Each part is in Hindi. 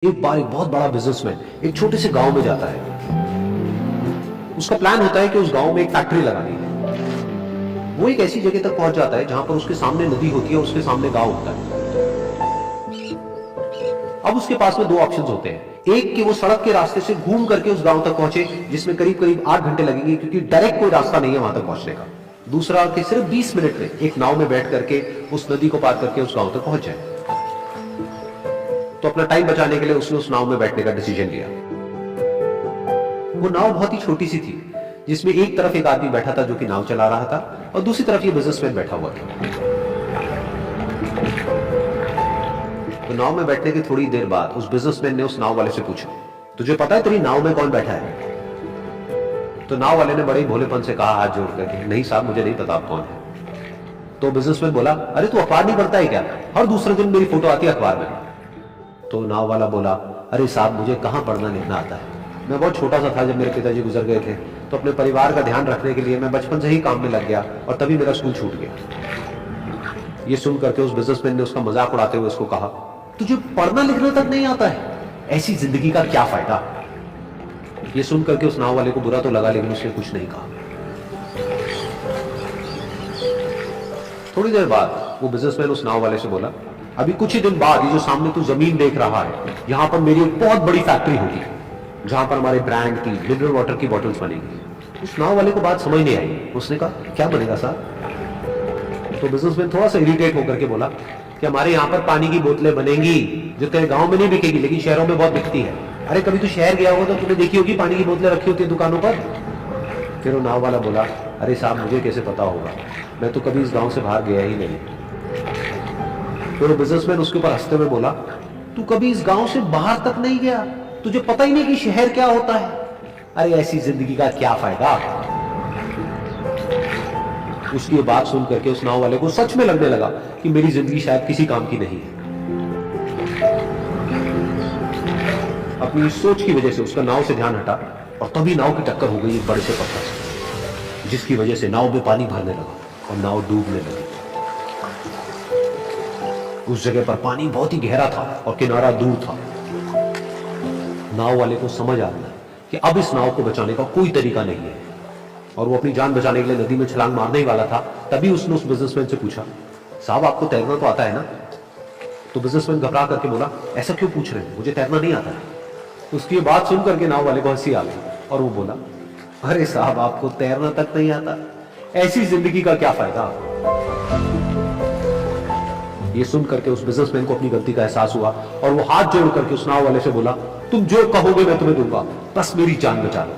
एक बार एक बहुत बड़ा बिजनेसमैन एक छोटे से गांव में जाता है। उसका प्लान होता है कि उस गांव में एक फैक्ट्री लगानी है। वो एक ऐसी जगह तक पहुंच जाता है जहां पर उसके सामने नदी होती है, उसके सामने गांव होता है। अब उसके पास में दो ऑप्शंस होते हैं। एक कि वो सड़क के रास्ते से घूम करके उस गांव तक पहुंचे, जिसमें करीब करीब 8 घंटे लगेंगे, क्योंकि डायरेक्ट कोई रास्ता नहीं है वहां तक पहुंचने का। दूसरा कि सिर्फ 20 मिनट में एक नाव में बैठ करके उस नदी को पार करके उस गांव तक पहुंच जाए। तो अपना टाइम बचाने के लिए उसने उस नाव में बैठने का डिसीजन लिया। वो नाव बहुत ही छोटी सी थी, जिसमें एक तरफ एक आदमी बैठा था जो कि नाव चला रहा था, और दूसरी तरफ ये बिजनेसमैन बैठा हुआ था। तो नाव में बैठने की थोड़ी देर बाद उस बिजनेसमैन ने उस नाव वाले से पूछा, तुझे पता है तेरी नाव में कौन बैठा है? तो नाव वाले ने बड़े भोलेपन से कहा हाथ जोड़ करके, नहीं साहब मुझे नहीं पता आप कौन है। तो बिजनेसमैन बोला, अरे तू अखबार नहीं पढ़ता है क्या? हर दूसरे दिन मेरी फोटो आती है अखबार में। तो नाव वाला बोला, अरे साहब मुझे कहां पढ़ना लिखना आता है, मैं बहुत छोटा सा था जब मेरे पिताजी गुजर गए थे, तो अपने परिवार का ध्यान रखने के लिए मैं बचपन से ही काम में लग गया और तभी मेरा स्कूल छूट गया। ये सुन करके उस बिजनेसमैन ने उसका मजाक उड़ाते हुए उसको कहा, तुझे पढ़ना लिखना तक नहीं आता है, ऐसी जिंदगी का क्या फायदा? ये सुन करके उस नाव वाले को बुरा तो लगा, लेकिन उसने कुछ नहीं कहा। थोड़ी देर बाद वो बिजनेसमैन उस नाव वाले से बोला, अभी कुछ ही दिन बाद ये जो सामने तू जमीन देख रहा है, यहां पर मेरी एक बहुत बड़ी फैक्ट्री होगी, जहां पर हमारे ब्रांड की मिनरल वाटर की बॉटल्स बनेंगी। उस नाव वाले को बात समझ नहीं आई। उसने कहा, क्या बनेगा साहब? तो बिजनेसमैन थोड़ा सा इरिटेट होकर के बोला कि हमारे यहाँ पर पानी की बोतलें बनेंगी, जो तेरे गांव में नहीं बिकेगी लेकिन शहरों में बहुत बिकती है। अरे कभी तू शहर गया होगा तो तूने देखी होगी पानी की बोतलें रखी होती है दुकानों पर। फिर वो नाव वाला बोला, अरे साहब मुझे कैसे पता होगा, मैं तो कभी इस गांव से बाहर गया ही नहीं। फिर बिजनेसमैन उसके ऊपर हंसते हुए बोला, तू कभी इस गांव से बाहर तक नहीं गया, तुझे पता ही नहीं कि शहर क्या होता है? अरे ऐसी जिंदगी का क्या फायदा? उसकी ये बात सुन करके उस नाव वाले को सच में लगने लगा कि मेरी जिंदगी शायद किसी काम की नहीं है। अपनी इस सोच की वजह से उसका नाव से ध्यान हटा और तभी नाव की टक्कर हो गई एक बड़े से पत्थर से, जिसकी वजह से नाव में पानी भरने लगा और नाव डूबने लगी। उस जगह पर पानी बहुत ही गहरा था और किनारा दूर था। नाव वाले को समझ आ गया कि अब इस नाव को बचाने का कोई तरीका नहीं है, और वो अपनी जान बचाने के लिए नदी में छलांग मारने ही वाला था। तभी उसने उस बिजनेसमैन से पूछा, साहब आपको तैरना तो आता है ना? तो बिजनेसमैन घबरा करके बोला, ऐसा क्यों पूछ रहे हैं, मुझे तैरना नहीं आता है। उसकी ये बात सुन करके नाव वाले को हंसी आ गई और वो बोला, अरे साहब आपको तैरना तक नहीं आता, ऐसी जिंदगी का क्या फायदा? ये सुन करके उस बिजनेसमैन को अपनी गलती का एहसास हुआ और वो हाथ जोड़ करके उस नाव वाले से बोला, तुम जो कहोगे मैं तुम्हें दूंगा, बस मेरी जान बचा लो।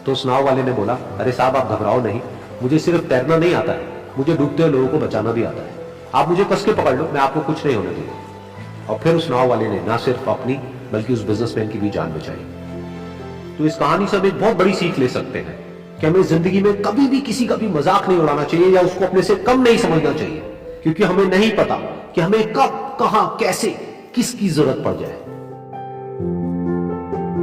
तो उस नाव वाले ने बोला, अरे साहब आप घबराओ नहीं, मुझे सिर्फ तैरना नहीं आता है, मुझे डूबते हुए लोगों को बचाना भी आता है। आप मुझे कस के पकड़ लो, मैं आपको कुछ नहीं होने दूंगा। और फिर उस नाव वाले ने ना सिर्फ अपनी बल्कि उस बिजनेसमैन की भी जान बचाई। तो इस कहानी से हम एक बहुत बड़ी सीख ले सकते हैं कि हमें जिंदगी में कभी भी किसी का भी मजाक नहीं उड़ाना चाहिए या उसको अपने से कम नहीं समझना चाहिए, क्योंकि हमें नहीं पता कि हमें कब, कहां, कैसे, किसकी जरूरत पड़ जाए।